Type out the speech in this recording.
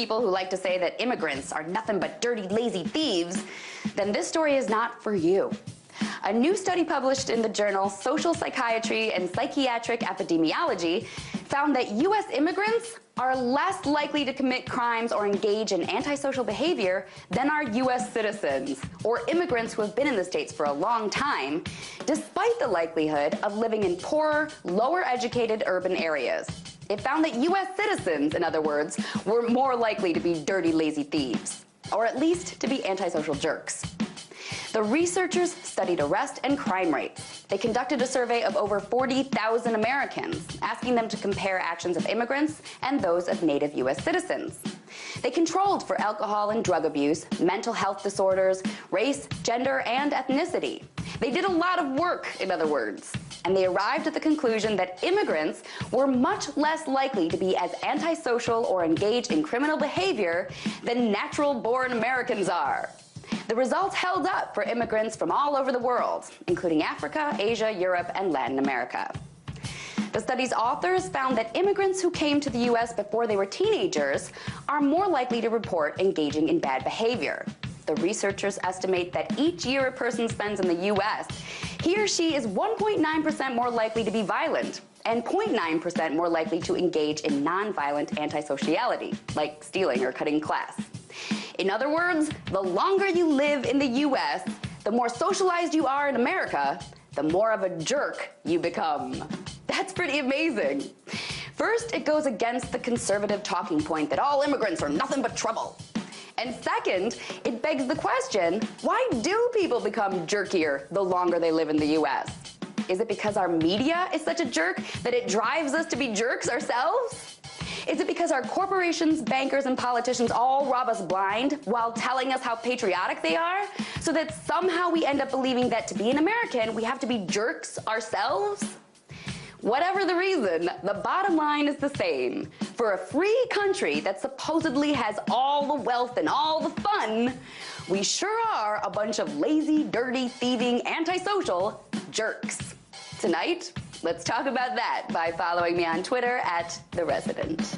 people who like to say that immigrants are nothing but dirty, lazy thieves, then this story is not for you. A new study published in the journal Social Psychiatry and Psychiatric Epidemiology found that U.S. immigrants are less likely to commit crimes or engage in antisocial behavior than are U.S. citizens, or immigrants who have been in the States for a long time, despite the likelihood of living in poorer, lower-educated urban areas. It found that U.S. citizens, in other words, were more likely to be dirty, lazy thieves, or at least to be antisocial jerks. The researchers studied arrest and crime rates. They conducted a survey of over 40,000 Americans, asking them to compare actions of immigrants and those of native U.S. citizens. They controlled for alcohol and drug abuse, mental health disorders, race, gender, and ethnicity. They did a lot of work, in other words, and they arrived at the conclusion that immigrants were much less likely to be as antisocial or engage in criminal behavior than natural-born Americans are. The results held up for immigrants from all over the world, including Africa, Asia, Europe, and Latin America. The study's authors found that immigrants who came to the U.S. before they were teenagers are more likely to report engaging in bad behavior. The researchers estimate that each year a person spends in the U.S., he or she is 1.9% more likely to be violent and 0.9% more likely to engage in nonviolent antisociality, like stealing or cutting class. In other words, the longer you live in the U.S., the more socialized you are in America, the more of a jerk you become. That's pretty amazing. First, it goes against the conservative talking point that all immigrants are nothing but trouble. And second, it begs the question, why do people become jerkier the longer they live in the U.S.? Is it because our media is such a jerk that it drives us to be jerks ourselves? Is it because our corporations, bankers, and politicians all rob us blind while telling us how patriotic they are, so that somehow we end up believing that to be an American, we have to be jerks ourselves? Whatever the reason, the bottom line is the same. For a free country that supposedly has all the wealth and all the fun, we sure are a bunch of lazy, dirty, thieving, antisocial jerks. Tonight, let's talk about that by following me on Twitter @TheResident.